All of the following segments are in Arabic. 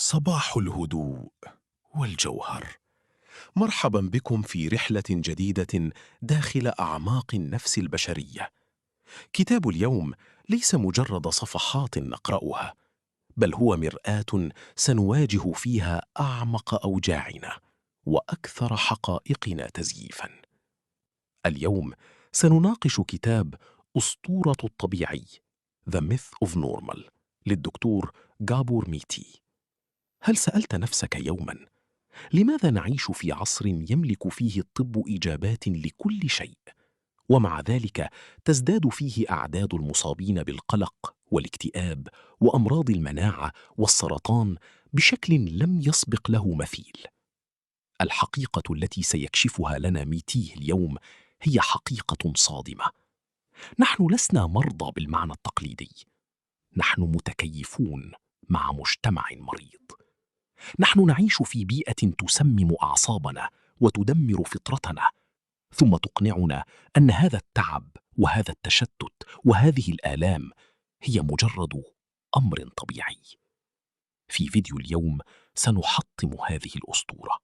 صباح الهدوء والجوهر. مرحبا بكم في رحلة جديدة داخل أعماق النفس البشرية. كتاب اليوم ليس مجرد صفحات نقرأها، بل هو مرآة سنواجه فيها أعمق أوجاعنا وأكثر حقائقنا تزييفا. اليوم سنناقش كتاب أسطورة الطبيعي The Myth of Normal للدكتور جابور ميتي. هل سألت نفسك يوما لماذا نعيش في عصر يملك فيه الطب إجابات لكل شيء، ومع ذلك تزداد فيه أعداد المصابين بالقلق والاكتئاب وأمراض المناعة والسرطان بشكل لم يسبق له مثيل؟ الحقيقة التي سيكشفها لنا ميتيه اليوم هي حقيقة صادمة. نحن لسنا مرضى بالمعنى التقليدي، نحن متكيفون مع مجتمع مريض. نحن نعيش في بيئة تسمم أعصابنا وتدمر فطرتنا، ثم تقنعنا أن هذا التعب وهذا التشتت وهذه الآلام هي مجرد أمر طبيعي. في فيديو اليوم سنحطم هذه الأسطورة.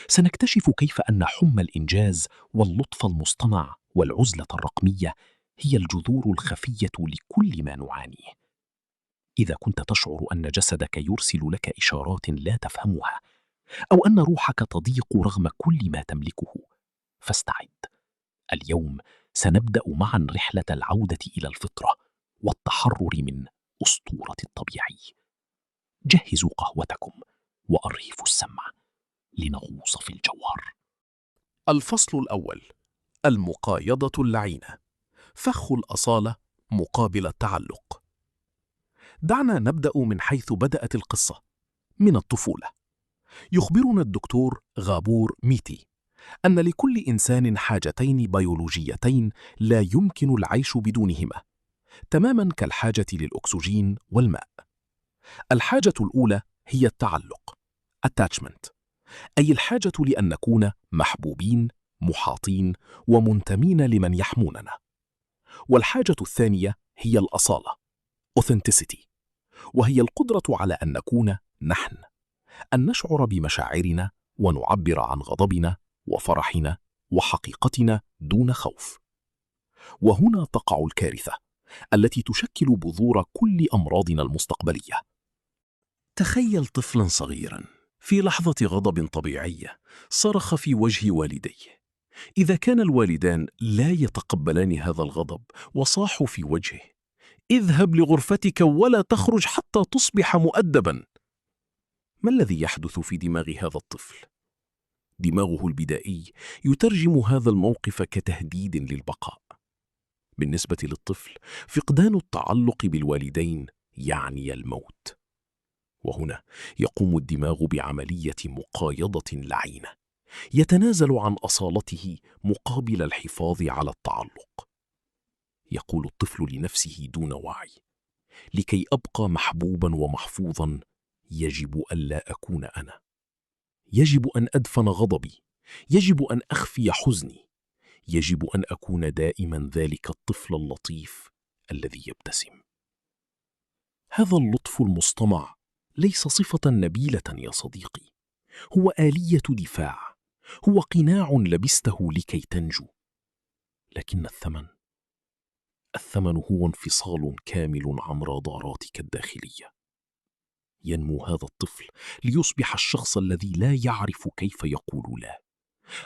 سنكتشف كيف أن حمى الإنجاز واللطف المصطنع والعزلة الرقمية هي الجذور الخفية لكل ما نعانيه. إذا كنت تشعر أن جسدك يرسل لك إشارات لا تفهمها، أو أن روحك تضيق رغم كل ما تملكه، فاستعد. اليوم سنبدأ معا رحلة العودة إلى الفطرة والتحرر من أسطورة الطبيعي. جهزوا قهوتكم وأرهفوا السمع لنغوص في الجوهر. الفصل الأول: المقايضة اللعينة، فخ الأصالة مقابل التعلق. دعنا نبدأ من حيث بدأت القصة، من الطفولة. يخبرنا الدكتور غابور ميتي أن لكل إنسان حاجتين بيولوجيتين لا يمكن العيش بدونهما، تماماً كالحاجة للأكسجين والماء. الحاجة الأولى هي التعلق attachment، أي الحاجة لأن نكون محبوبين، محاطين، ومنتمين لمن يحموننا. والحاجة الثانية هي الأصالة authenticity، وهي القدرة على أن نكون نحن، أن نشعر بمشاعرنا ونعبر عن غضبنا وفرحنا وحقيقتنا دون خوف. وهنا تقع الكارثة التي تشكل بذور كل أمراضنا المستقبلية. تخيل طفلاً صغيراً في لحظة غضب طبيعية صرخ في وجه والديه. إذا كان الوالدان لا يتقبلان هذا الغضب وصاحوا في وجهه: اذهب لغرفتك ولا تخرج حتى تصبح مؤدباً، ما الذي يحدث في دماغ هذا الطفل؟ دماغه البدائي يترجم هذا الموقف كتهديد للبقاء. بالنسبة للطفل، فقدان التعلق بالوالدين يعني الموت. وهنا يقوم الدماغ بعملية مقايضة لعينة، يتنازل عن أصالته مقابل الحفاظ على التعلق. يقول الطفل لنفسه دون وعي: لكي أبقى محبوبا ومحفوظا يجب ألا أكون أنا، يجب أن أدفن غضبي، يجب أن أخفي حزني، يجب أن أكون دائما ذلك الطفل اللطيف الذي يبتسم. هذا اللطف المصطنع ليس صفة نبيلة يا صديقي، هو آلية دفاع، هو قناع لبسته لكي تنجو. لكن الثمن هو انفصال كامل عن راداراتك الداخلية. ينمو هذا الطفل ليصبح الشخص الذي لا يعرف كيف يقول لا،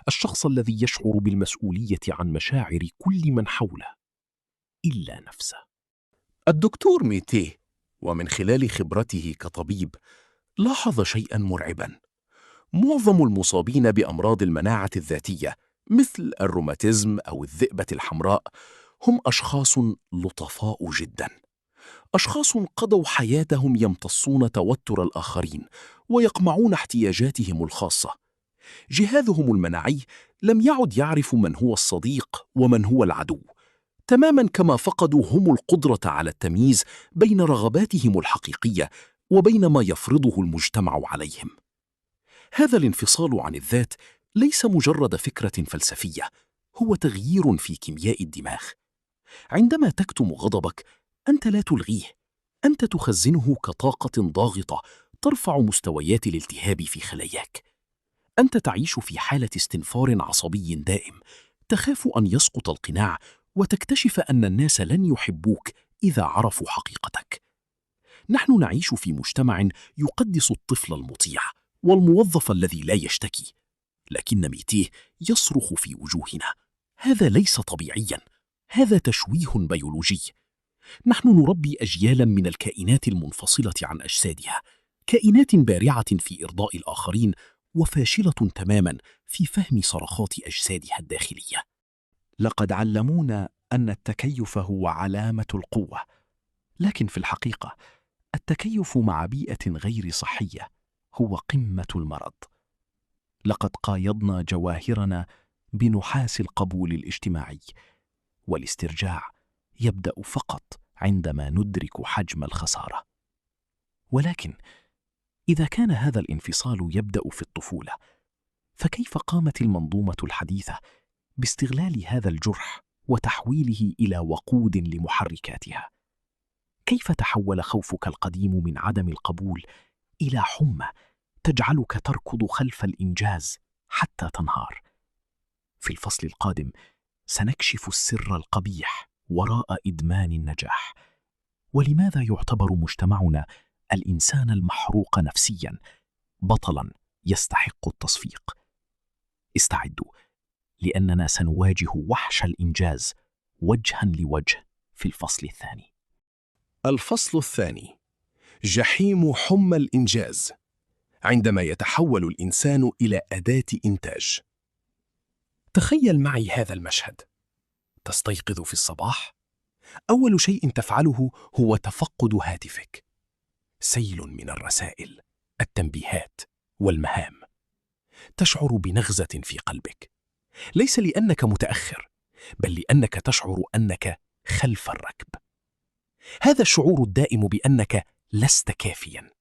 الشخص الذي يشعر بالمسؤولية عن مشاعر كل من حوله إلا نفسه. الدكتور ميتيه ومن خلال خبرته كطبيب لاحظ شيئا مرعبا: معظم المصابين بأمراض المناعة الذاتية مثل الروماتيزم أو الذئبة الحمراء هم أشخاص لطفاء جدا، أشخاص قضوا حياتهم يمتصون توتر الآخرين ويقمعون احتياجاتهم الخاصة. جهازهم المناعي لم يعد يعرف من هو الصديق ومن هو العدو، تماما كما فقدوا هم القدرة على التمييز بين رغباتهم الحقيقية وبين ما يفرضه المجتمع عليهم. هذا الانفصال عن الذات ليس مجرد فكرة فلسفية، هو تغيير في كيمياء الدماغ. عندما تكتم غضبك، أنت لا تلغيه، أنت تخزنه كطاقة ضاغطة ترفع مستويات الالتهاب في خلاياك. أنت تعيش في حالة استنفار عصبي دائم، تخاف أن يسقط القناع وتكتشف أن الناس لن يحبوك إذا عرفوا حقيقتك. نحن نعيش في مجتمع يقدس الطفل المطيع والموظف الذي لا يشتكي، لكن ميتيه يصرخ في وجوهنا. هذا ليس طبيعياً، هذا تشويه بيولوجي. نحن نربي أجيالاً من الكائنات المنفصلة عن أجسادها، كائنات بارعة في إرضاء الآخرين وفاشلة تماماً في فهم صرخات أجسادها الداخلية. لقد علمونا أن التكيف هو علامة القوة، لكن في الحقيقة التكيف مع بيئة غير صحية هو قمة المرض. لقد قايضنا جواهرنا بنحاس القبول الاجتماعي، والاسترجاع يبدأ فقط عندما ندرك حجم الخسارة. ولكن إذا كان هذا الانفصال يبدأ في الطفولة، فكيف قامت المنظومة الحديثة باستغلال هذا الجرح وتحويله إلى وقود لمحركاتها؟ كيف تحول خوفك القديم من عدم القبول إلى حمى تجعلك تركض خلف الإنجاز حتى تنهار؟ في الفصل القادم سنكشف السر القبيح وراء إدمان النجاح، ولماذا يعتبر مجتمعنا الإنسان المحروق نفسياً بطلاً يستحق التصفيق. استعدوا، لأننا سنواجه وحش الإنجاز وجهاً لوجه في الفصل الثاني. الفصل الثاني: جحيم حمى الإنجاز، عندما يتحول الإنسان إلى أداة إنتاج. تخيل معي هذا المشهد. تستيقظ في الصباح، أول شيء تفعله هو تفقد هاتفك. سيل من الرسائل، التنبيهات والمهام. تشعر بنغزة في قلبك، ليس لأنك متأخر، بل لأنك تشعر أنك خلف الركب. هذا الشعور الدائم بأنك لست كافياً،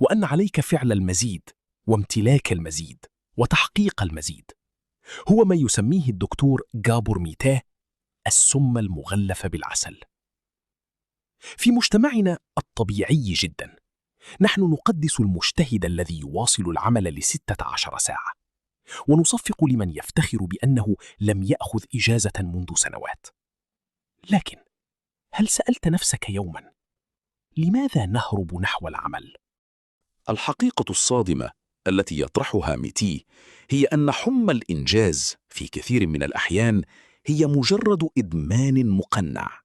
وأن عليك فعل المزيد وامتلاك المزيد وتحقيق المزيد، هو ما يسميه الدكتور جابور ميتاه السم المغلف بالعسل. في مجتمعنا الطبيعي جداً، نحن نقدس المجتهد الذي يواصل العمل ل16 ساعة، ونصفق لمن يفتخر بأنه لم يأخذ إجازة منذ سنوات. لكن هل سألت نفسك يوماً لماذا نهرب نحو العمل؟ الحقيقة الصادمة التي يطرحها ميتيه هي أن حمى الإنجاز في كثير من الأحيان هي مجرد إدمان مقنع،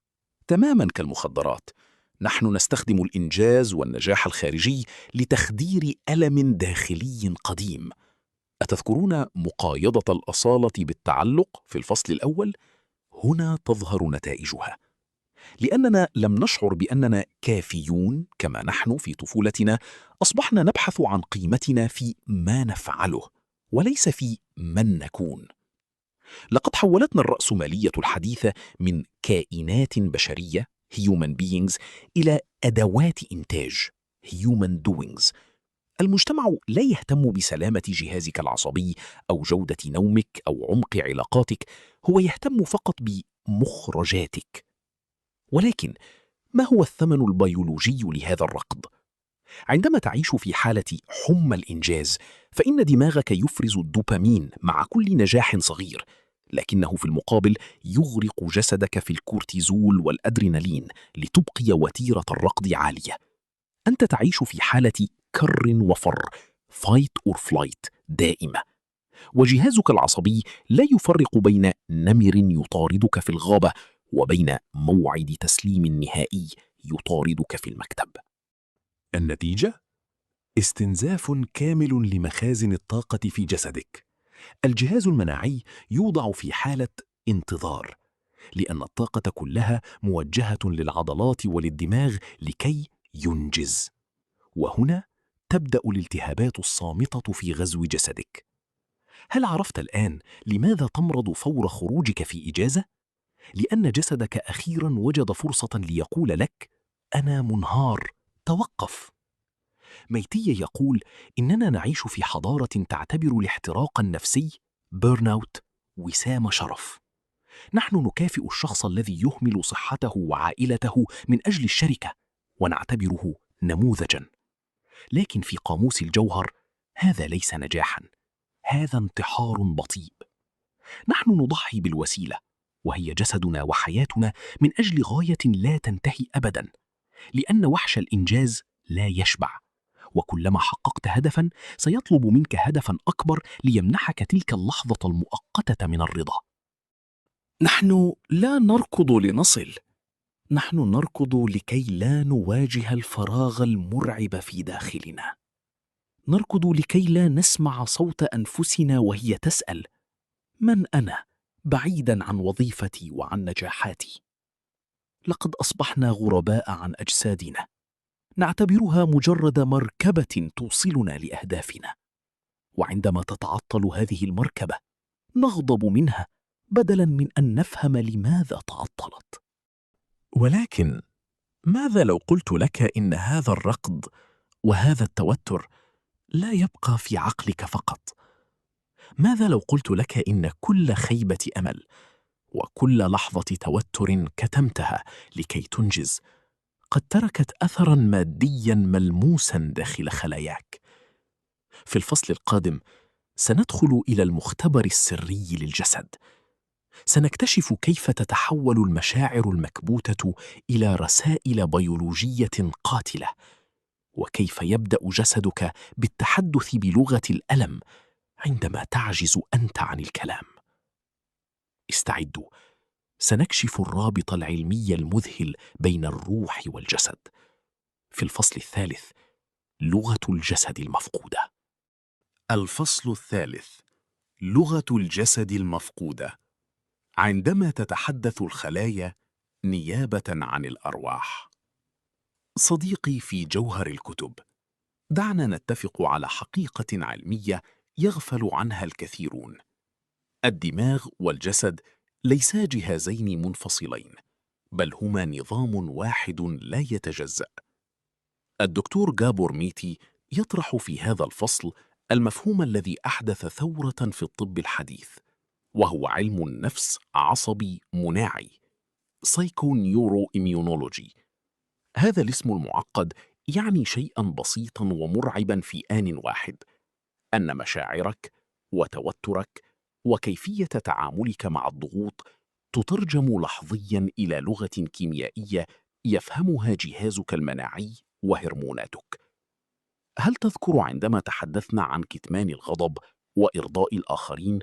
تماماً كالمخدرات. نحن نستخدم الإنجاز والنجاح الخارجي لتخدير ألم داخلي قديم. أتذكرون مقايضة الأصالة بالتعلق في الفصل الأول؟ هنا تظهر نتائجها. لأننا لم نشعر بأننا كافيون كما نحن في طفولتنا، أصبحنا نبحث عن قيمتنا في ما نفعله وليس في من نكون. لقد حولتنا الرأسمالية الحديثة من كائنات بشرية human beings إلى أدوات إنتاج human doings. المجتمع لا يهتم بسلامة جهازك العصبي أو جودة نومك أو عمق علاقاتك، هو يهتم فقط بمخرجاتك. ولكن ما هو الثمن البيولوجي لهذا الركض؟ عندما تعيش في حالة حمى الإنجاز، فإن دماغك يفرز الدوبامين مع كل نجاح صغير، لكنه في المقابل يغرق جسدك في الكورتيزول والأدرينالين لتبقي وتيرة الركض عالية. أنت تعيش في حالة كر وفر fight or flight دائمة، وجهازك العصبي لا يفرق بين نمر يطاردك في الغابة وبين موعد تسليم نهائي يطاردك في المكتب. النتيجة؟ استنزاف كامل لمخازن الطاقة في جسدك. الجهاز المناعي يوضع في حالة انتظار، لأن الطاقة كلها موجهة للعضلات وللدماغ لكي ينجز. وهنا تبدأ الالتهابات الصامتة في غزو جسدك. هل عرفت الآن لماذا تمرض فور خروجك في إجازة؟ لأن جسدك أخيراً وجد فرصة ليقول لك: أنا منهار، توقف. ميتيه يقول إننا نعيش في حضارة تعتبر الاحتراق النفسي بيرن أوت وسام شرف. نحن نكافئ الشخص الذي يهمل صحته وعائلته من أجل الشركة ونعتبره نموذجاً. لكن في قاموس الجوهر هذا ليس نجاحاً، هذا انتحار بطيء. نحن نضحي بالوسيلة، وهي جسدنا وحياتنا، من أجل غاية لا تنتهي أبداً، لأن وحش الإنجاز لا يشبع، وكلما حققت هدفاً سيطلب منك هدفاً أكبر ليمنحك تلك اللحظة المؤقتة من الرضا. نحن لا نركض لنصل، نحن نركض لكي لا نواجه الفراغ المرعب في داخلنا. نركض لكي لا نسمع صوت أنفسنا وهي تسأل: من أنا؟ بعيداً عن وظيفتي وعن نجاحاتي. لقد أصبحنا غرباء عن أجسادنا، نعتبرها مجرد مركبة توصلنا لأهدافنا، وعندما تتعطل هذه المركبة نغضب منها بدلاً من أن نفهم لماذا تعطلت. ولكن ماذا لو قلت لك إن هذا الركض وهذا التوتر لا يبقى في عقلك فقط؟ ماذا لو قلت لك إن كل خيبة أمل وكل لحظة توتر كتمتها لكي تنجز قد تركت أثراً مادياً ملموساً داخل خلاياك؟ في الفصل القادم سندخل إلى المختبر السري للجسد. سنكتشف كيف تتحول المشاعر المكبوتة إلى رسائل بيولوجية قاتلة، وكيف يبدأ جسدك بالتحدث بلغة الألم عندما تعجز أنت عن الكلام. استعدوا، سنكشف الرابط العلمي المذهل بين الروح والجسد. في الفصل الثالث: لغة الجسد المفقودة. الفصل الثالث: لغة الجسد المفقودة. عندما تتحدث الخلايا نيابة عن الأرواح. صديقي في جوهر الكتب، دعنا نتفق على حقيقة علمية يغفل عنها الكثيرون. الدماغ والجسد ليسا جهازين منفصلين، بل هما نظام واحد لا يتجزأ. الدكتور جابور ميتي يطرح في هذا الفصل المفهوم الذي أحدث ثورة في الطب الحديث، وهو علم النفس عصبي مناعي Psychoneuroimmunology. هذا الاسم المعقد يعني شيئاً بسيطاً ومرعباً في آن واحد: أن مشاعرك وتوترك وكيفية تعاملك مع الضغوط تترجم لحظياً إلى لغة كيميائية يفهمها جهازك المناعي وهرموناتك. هل تذكر عندما تحدثنا عن كتمان الغضب وإرضاء الآخرين؟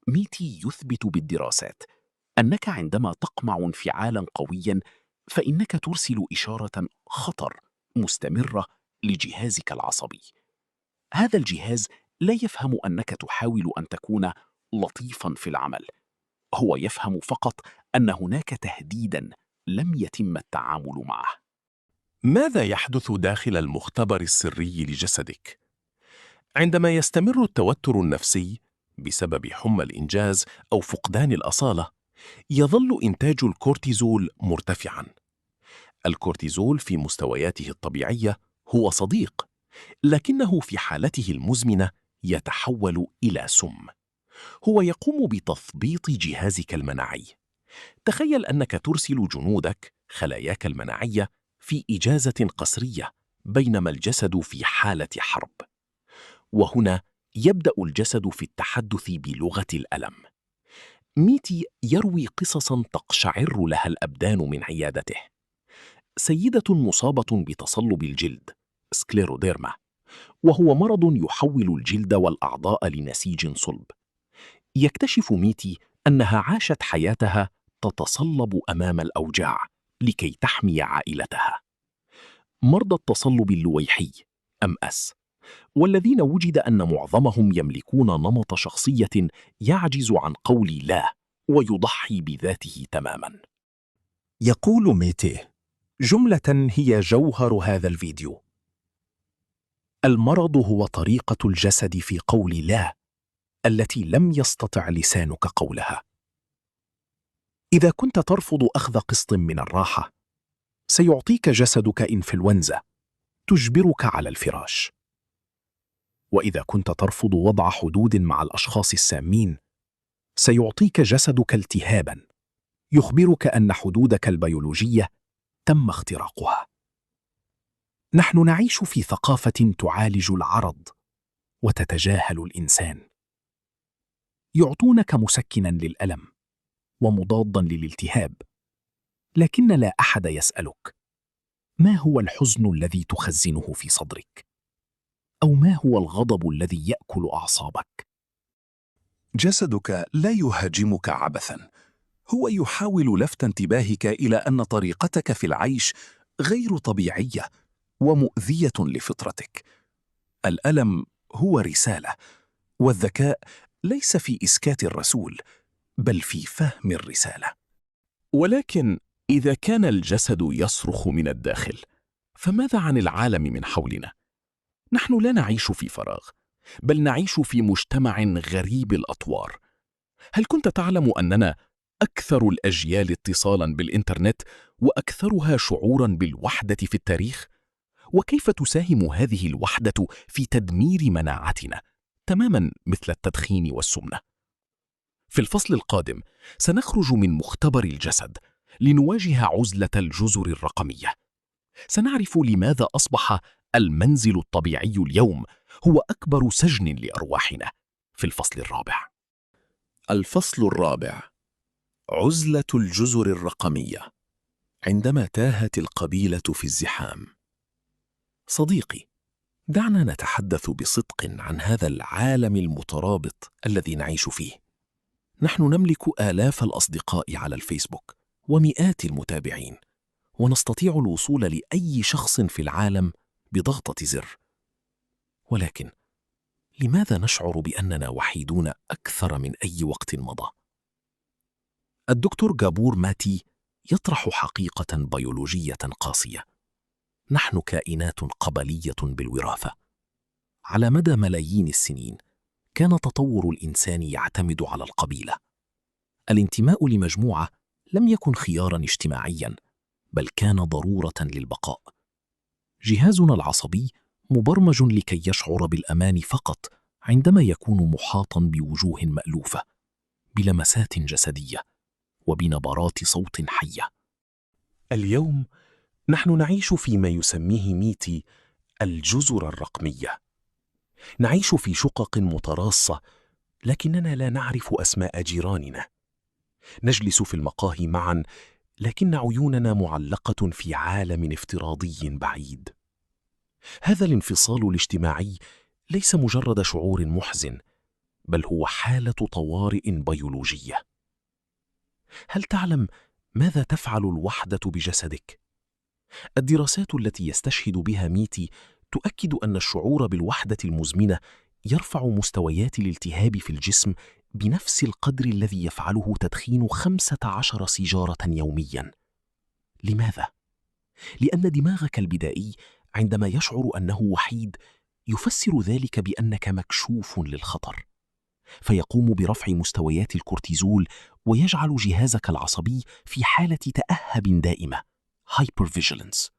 ميتي يثبت بالدراسات أنك عندما تقمع انفعالاً قوياً فإنك ترسل إشارة خطر مستمرة لجهازك العصبي. هذا الجهاز لا يفهم أنك تحاول أن تكون لطيفاً في العمل، هو يفهم فقط أن هناك تهديداً لم يتم التعامل معه. ماذا يحدث داخل المختبر السري لجسدك؟ عندما يستمر التوتر النفسي بسبب حمى الإنجاز أو فقدان الأصالة، يظل إنتاج الكورتيزول مرتفعاً. الكورتيزول في مستوياته الطبيعية هو صديق، لكنه في حالته المزمنة يتحول إلى سم. هو يقوم بتثبيط جهازك المناعي. تخيل أنك ترسل جنودك، خلاياك المناعية، في إجازة قسرية بينما الجسد في حالة حرب. وهنا يبدأ الجسد في التحدث بلغة الألم. ميتي يروي قصصاً تقشعر لها الأبدان من عيادته. سيدة مصابة بتصلب الجلد سكليروديرما، وهو مرض يحول الجلد والأعضاء لنسيج صلب. يكتشف ميتي أنها عاشت حياتها تتصلب أمام الأوجاع لكي تحمي عائلتها. مرضى التصلب اللويحي MS، والذين وجد أن معظمهم يملكون نمط شخصية يعجز عن قول لا ويضحي بذاته تماماً. يقول ميتي جملة هي جوهر هذا الفيديو: المرض هو طريقة الجسد في قول لا التي لم يستطع لسانك قولها. إذا كنت ترفض أخذ قسط من الراحة، سيعطيك جسدك إنفلونزا تجبرك على الفراش. وإذا كنت ترفض وضع حدود مع الأشخاص السامين، سيعطيك جسدك التهاباً يخبرك أن حدودك البيولوجية تم اختراقها. نحن نعيش في ثقافة تعالج العرض وتتجاهل الإنسان. يعطونك مسكنا للألم ومضادا للالتهاب، لكن لا أحد يسألك: ما هو الحزن الذي تخزنه في صدرك؟ أو ما هو الغضب الذي يأكل أعصابك؟ جسدك لا يهاجمك عبثاً، هو يحاول لفت انتباهك إلى أن طريقتك في العيش غير طبيعية ومؤذية لفطرتك. الألم هو رسالة، والذكاء ليس في إسكات الرسول بل في فهم الرسالة. ولكن إذا كان الجسد يصرخ من الداخل، فماذا عن العالم من حولنا؟ نحن لا نعيش في فراغ، بل نعيش في مجتمع غريب الأطوار. هل كنت تعلم أننا أكثر الأجيال اتصالاً بالإنترنت وأكثرها شعوراً بالوحدة في التاريخ؟ وكيف تساهم هذه الوحدة في تدمير مناعتنا، تماماً مثل التدخين والسمنة؟ في الفصل القادم سنخرج من مختبر الجسد لنواجه عزلة الجزر الرقمية. سنعرف لماذا أصبح المنزل الطبيعي اليوم هو أكبر سجن لأرواحنا. في الفصل الرابع. الفصل الرابع: عزلة الجزر الرقمية. عندما تاهت القبيلة في الزحام. صديقي، دعنا نتحدث بصدق عن هذا العالم المترابط الذي نعيش فيه. نحن نملك آلاف الأصدقاء على الفيسبوك ومئات المتابعين، ونستطيع الوصول لأي شخص في العالم بضغطة زر. ولكن لماذا نشعر بأننا وحيدون أكثر من أي وقت مضى؟ الدكتور جابور ماتي يطرح حقيقة بيولوجية قاسية. نحن كائنات قبلية بالوراثة. على مدى ملايين السنين كان تطور الإنسان يعتمد على القبيلة. الانتماء لمجموعة لم يكن خياراً اجتماعياً، بل كان ضرورة للبقاء. جهازنا العصبي مبرمج لكي يشعر بالأمان فقط عندما يكون محاطاً بوجوه مألوفة، بلمسات جسدية، وبنبرات صوت حية. اليوم نحن نعيش فيما يسميه ميتي الجزر الرقمية. نعيش في شقق متراصة، لكننا لا نعرف أسماء جيراننا. نجلس في المقاهي معاً، لكن عيوننا معلقة في عالم افتراضي بعيد. هذا الانفصال الاجتماعي ليس مجرد شعور محزن، بل هو حالة طوارئ بيولوجية. هل تعلم ماذا تفعل الوحدة بجسدك؟ الدراسات التي يستشهد بها ميتي تؤكد أن الشعور بالوحدة المزمنة يرفع مستويات الالتهاب في الجسم بنفس القدر الذي يفعله تدخين 15 سيجارة يومياً. لماذا؟ لأن دماغك البدائي عندما يشعر أنه وحيد يفسر ذلك بأنك مكشوف للخطر، فيقوم برفع مستويات الكورتيزول ويجعل جهازك العصبي في حالة تأهب دائمة hypervigilance.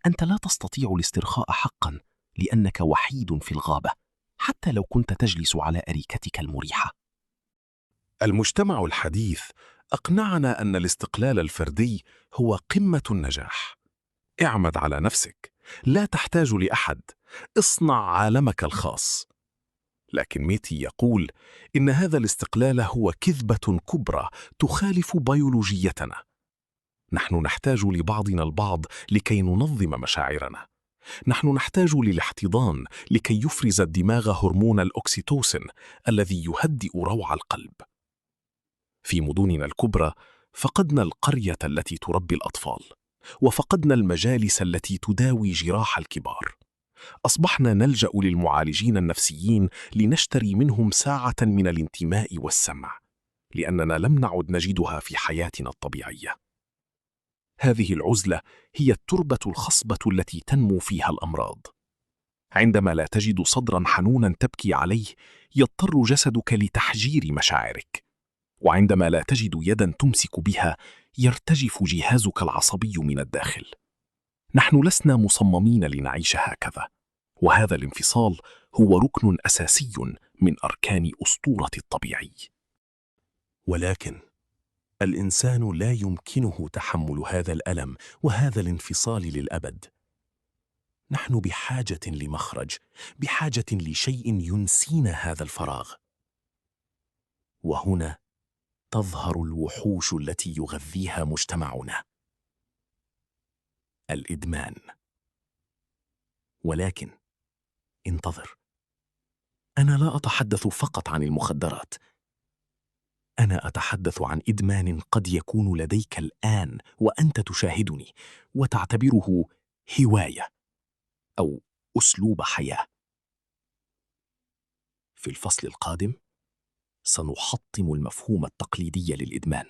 أنت لا تستطيع الاسترخاء حقاً لأنك وحيد في الغابة، حتى لو كنت تجلس على أريكتك المريحة. المجتمع الحديث أقنعنا أن الاستقلال الفردي هو قمة النجاح. اعمد على نفسك، لا تحتاج لأحد، اصنع عالمك الخاص. لكن ميتي يقول إن هذا الاستقلال هو كذبة كبرى تخالف بيولوجيتنا. نحن نحتاج لبعضنا البعض لكي ننظم مشاعرنا. نحن نحتاج للاحتضان لكي يفرز الدماغ هرمون الأكسيتوسين الذي يهدئ روع القلب. في مدننا الكبرى فقدنا القرية التي تربي الأطفال، وفقدنا المجالس التي تداوي جراح الكبار. أصبحنا نلجأ للمعالجين النفسيين لنشتري منهم ساعة من الانتماء والسمع، لأننا لم نعد نجدها في حياتنا الطبيعية. هذه العزلة هي التربة الخصبة التي تنمو فيها الأمراض. عندما لا تجد صدراً حنوناً تبكي عليه، يضطر جسدك لتحجير مشاعرك. وعندما لا تجد يداً تمسك بها، يرتجف جهازك العصبي من الداخل. نحن لسنا مصممين لنعيش هكذا، وهذا الانفصال هو ركن أساسي من أركان أسطورة الطبيعي. ولكن الإنسان لا يمكنه تحمل هذا الألم وهذا الانفصال للأبد. نحن بحاجة لمخرج، بحاجة لشيء ينسينا هذا الفراغ. وهنا تظهر الوحوش التي يغذيها مجتمعنا: الإدمان. ولكن انتظر، أنا لا أتحدث فقط عن المخدرات، أنا أتحدث عن إدمان قد يكون لديك الآن وأنت تشاهدني وتعتبره هواية أو أسلوب حياة. في الفصل القادم سنحطم المفهوم التقليدي للإدمان،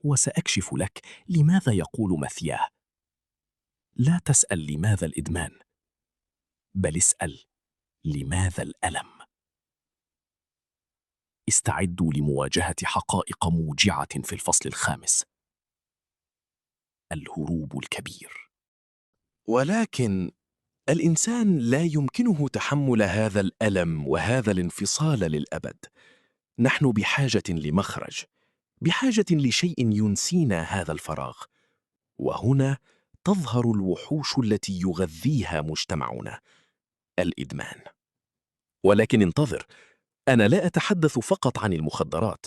وسأكشف لك لماذا يقول مثياه: لا تسأل لماذا الإدمان، بل اسأل لماذا الألم. استعدوا لمواجهة حقائق موجعة في الفصل الخامس: الهروب الكبير. ولكن الإنسان لا يمكنه تحمل هذا الألم وهذا الانفصال للأبد. نحن بحاجة لمخرج، بحاجة لشيء ينسينا هذا الفراغ. وهنا تظهر الوحوش التي يغذيها مجتمعنا: الإدمان. ولكن انتظر، أنا لا أتحدث فقط عن المخدرات،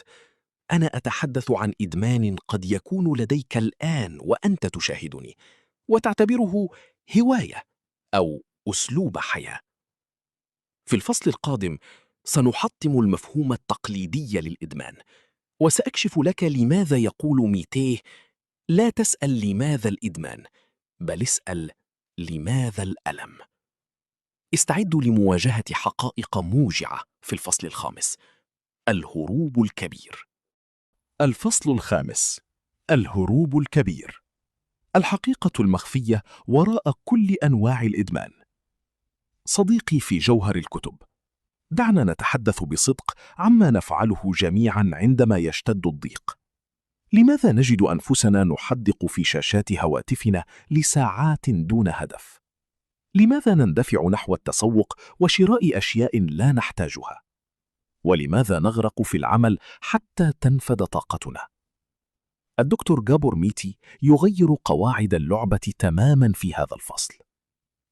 أنا أتحدث عن إدمان قد يكون لديك الآن وأنت تشاهدني وتعتبره هواية أو أسلوب حياة. في الفصل القادم سنحطم المفهوم التقليدي للإدمان، وسأكشف لك لماذا يقول ميتيه: لا تسأل لماذا الإدمان، بل اسأل لماذا الألم. استعدوا لمواجهة حقائق موجعة في الفصل الخامس: الهروب الكبير. الفصل الخامس: الهروب الكبير. الحقيقة المخفية وراء كل أنواع الإدمان. صديقي في جوهر الكتب، دعنا نتحدث بصدق عما نفعله جميعا عندما يشتد الضيق. لماذا نجد أنفسنا نحدق في شاشات هواتفنا لساعات دون هدف؟ لماذا نندفع نحو التسوق وشراء أشياء لا نحتاجها؟ ولماذا نغرق في العمل حتى تنفد طاقتنا؟ الدكتور جابور ميتي يغير قواعد اللعبة تماما في هذا الفصل.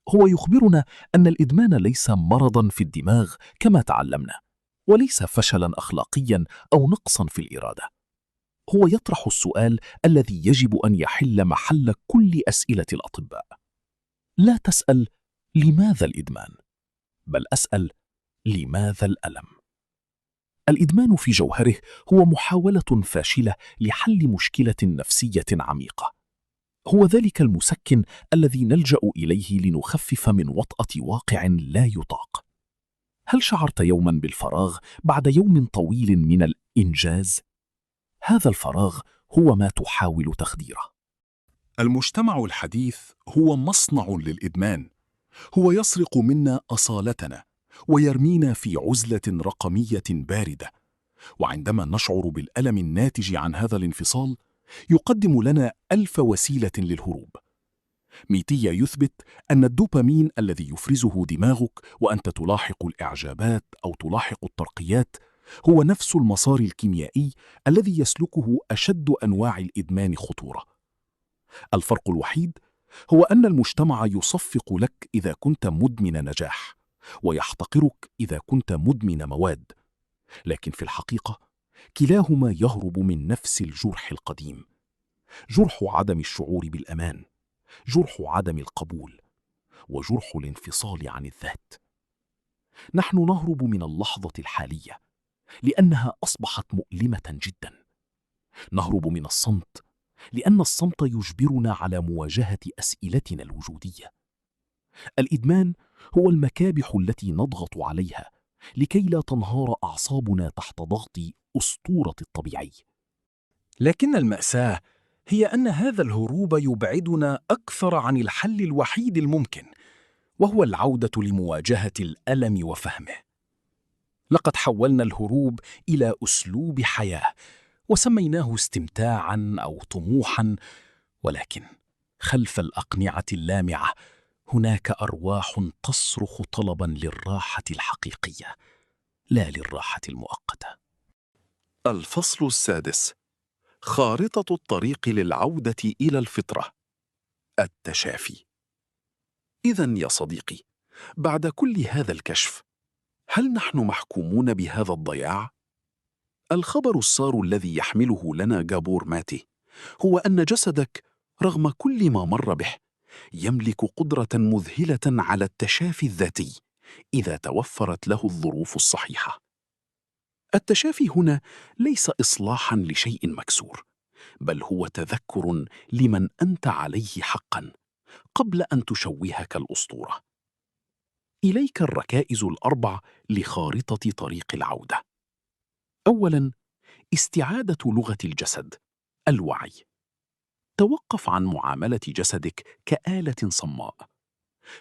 هو يخبرنا أن الإدمان ليس مرضا في الدماغ كما تعلمنا، وليس فشلا أخلاقيا أو نقصا في الإرادة. هو يطرح السؤال الذي يجب أن يحل محل كل أسئلة الأطباء: لا تسأل لماذا الإدمان، بل أسأل لماذا الألم. الإدمان في جوهره هو محاولة فاشلة لحل مشكلة نفسية عميقة. هو ذلك المسكن الذي نلجأ إليه لنخفف من وطأة واقع لا يطاق. هل شعرت يوما بالفراغ بعد يوم طويل من الإنجاز؟ هذا الفراغ هو ما تحاول تخديره. المجتمع الحديث هو مصنع للإدمان. هو يسرق منا أصالتنا ويرمينا في عزلة رقمية باردة، وعندما نشعر بالألم الناتج عن هذا الانفصال يقدم لنا 1000 وسيلة للهروب. ميتية يثبت أن الدوبامين الذي يفرزه دماغك وأنت تلاحق الإعجابات أو تلاحق الترقيات هو نفس المسار الكيميائي الذي يسلكه أشد أنواع الإدمان خطورة. الفرق الوحيد هو أن المجتمع يصفق لك إذا كنت مدمن نجاح، ويحتقرك إذا كنت مدمن مواد، لكن في الحقيقة كلاهما يهرب من نفس الجرح القديم: جرح عدم الشعور بالأمان، جرح عدم القبول، وجرح الانفصال عن الذات. نحن نهرب من اللحظة الحالية لأنها أصبحت مؤلمة جدا. نهرب من الصمت لأن الصمت يجبرنا على مواجهة أسئلتنا الوجودية. الإدمان هو المكابح التي نضغط عليها لكي لا تنهار أعصابنا تحت ضغط أسطورة الطبيعي. لكن المأساة هي أن هذا الهروب يبعدنا أكثر عن الحل الوحيد الممكن، وهو العودة لمواجهة الألم وفهمه. لقد حولنا الهروب إلى أسلوب حياة وسميناه استمتاعاً أو طموحاً، ولكن خلف الأقنعة اللامعة هناك أرواح تصرخ طلباً للراحة الحقيقية، لا للراحة المؤقتة. الفصل السادس: خارطة الطريق للعودة إلى الفطرة: التشافي. إذن يا صديقي، بعد كل هذا الكشف، هل نحن محكومون بهذا الضياع؟ الخبر السار الذي يحمله لنا جابور ماتي هو أن جسدك رغم كل ما مر به يملك قدرة مذهلة على التشافي الذاتي إذا توفرت له الظروف الصحيحة. التشافي هنا ليس إصلاحاً لشيء مكسور، بل هو تذكر لمن أنت عليه حقاً قبل أن تشوهك الأسطورة. إليك الركائز الأربع لخارطة طريق العودة. أولاً، استعادة لغة الجسد، الوعي. توقف عن معاملة جسدك كآلة صماء.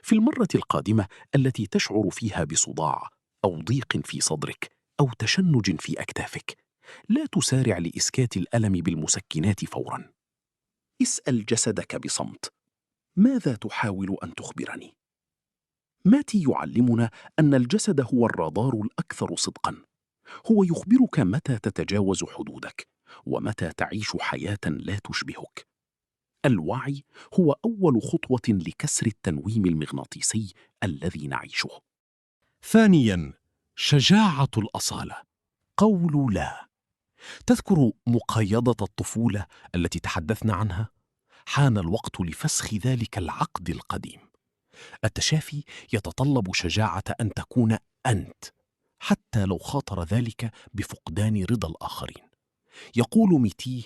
في المرة القادمة التي تشعر فيها بصداع أو ضيق في صدرك أو تشنج في أكتافك، لا تسارع لإسكات الألم بالمسكنات فوراً. اسأل جسدك بصمت: ماذا تحاول أن تخبرني؟ ماتي يعلمنا أن الجسد هو الرادار الأكثر صدقاً. هو يخبرك متى تتجاوز حدودك ومتى تعيش حياة لا تشبهك. الوعي هو أول خطوة لكسر التنويم المغناطيسي الذي نعيشه. ثانياً، شجاعة الأصالة، قول لا. تذكر مقايضة الطفولة التي تحدثنا عنها؟ حان الوقت لفسخ ذلك العقد القديم. التشافي يتطلب شجاعة أن تكون أنت، حتى لو خاطر ذلك بفقدان رضا الآخرين. يقول ميتيه: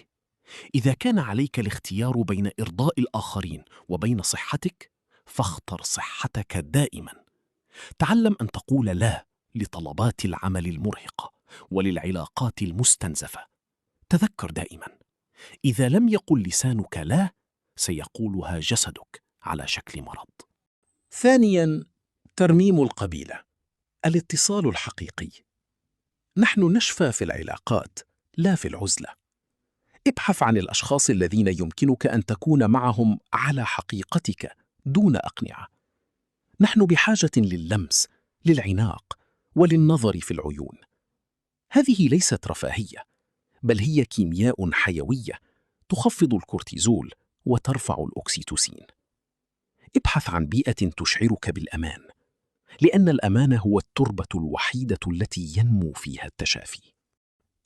إذا كان عليك الاختيار بين إرضاء الآخرين وبين صحتك، فاختر صحتك دائما. تعلم أن تقول لا لطلبات العمل المرهقة وللعلاقات المستنزفة. تذكر دائما، إذا لم يقل لسانك لا، سيقولها جسدك على شكل مرض. ثانياً، ترميم القبيلة، الاتصال الحقيقي. نحن نشفى في العلاقات، لا في العزلة. ابحث عن الأشخاص الذين يمكنك أن تكون معهم على حقيقتك دون أقنعة. نحن بحاجة لللمس، للعناق، وللنظر في العيون. هذه ليست رفاهية، بل هي كيمياء حيوية تخفض الكورتيزول وترفع الأكسيتوسين. ابحث عن بيئة تشعرك بالأمان، لأن الأمان هو التربة الوحيدة التي ينمو فيها التشافي.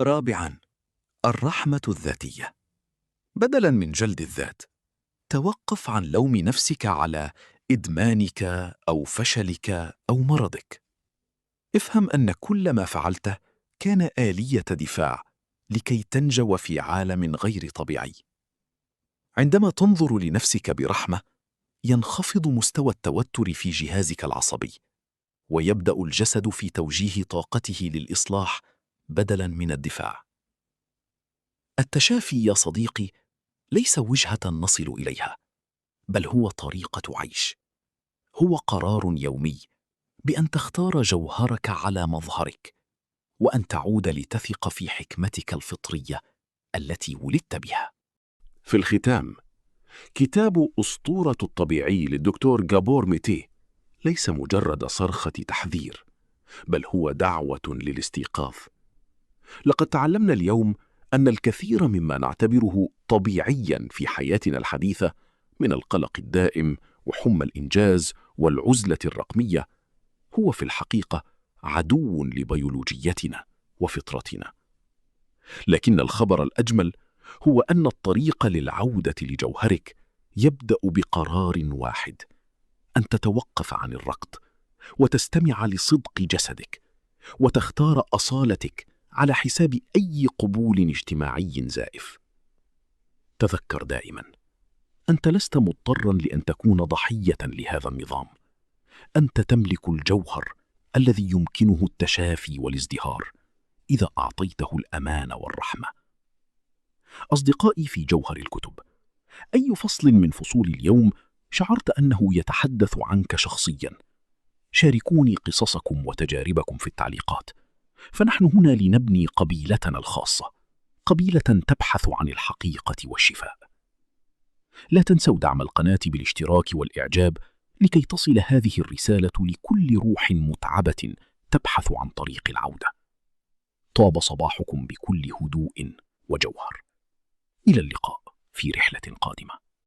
رابعاً، الرحمة الذاتية. بدلاً من جلد الذات، توقف عن لوم نفسك على إدمانك أو فشلك أو مرضك. افهم أن كل ما فعلته كان آلية دفاع لكي تنجو في عالم غير طبيعي. عندما تنظر لنفسك برحمة، ينخفض مستوى التوتر في جهازك العصبي، ويبدأ الجسد في توجيه طاقته للإصلاح بدلاً من الدفاع. التشافي يا صديقي ليس وجهة نصل إليها، بل هو طريقة عيش. هو قرار يومي بأن تختار جوهرك على مظهرك، وأن تعود لتثق في حكمتك الفطرية التي ولدت بها. في الختام، كتاب أسطورة الطبيعي للدكتور جابور ميتي ليس مجرد صرخة تحذير، بل هو دعوة للاستيقاظ. لقد تعلمنا اليوم أن الكثير مما نعتبره طبيعياً في حياتنا الحديثة، من القلق الدائم وحمى الإنجاز والعزلة الرقمية، هو في الحقيقة عدو لبيولوجيتنا وفطرتنا. لكن الخبر الأجمل هو أن الطريق للعودة لجوهرك يبدأ بقرار واحد: أن تتوقف عن الركض وتستمع لصدق جسدك، وتختار أصالتك على حساب أي قبول اجتماعي زائف. تذكر دائما، أنت لست مضطرا لأن تكون ضحية لهذا النظام. أنت تملك الجوهر الذي يمكنه التشافي والازدهار إذا أعطيته الأمان والرحمة. أصدقائي في جوهر الكتب، أي فصل من فصول اليوم شعرت أنه يتحدث عنك شخصيا؟ شاركوني قصصكم وتجاربكم في التعليقات، فنحن هنا لنبني قبيلتنا الخاصة، قبيلة تبحث عن الحقيقة والشفاء. لا تنسوا دعم القناة بالاشتراك والإعجاب لكي تصل هذه الرسالة لكل روح متعبة تبحث عن طريق العودة. طاب صباحكم بكل هدوء وجوهر. إلى اللقاء في رحلة قادمة.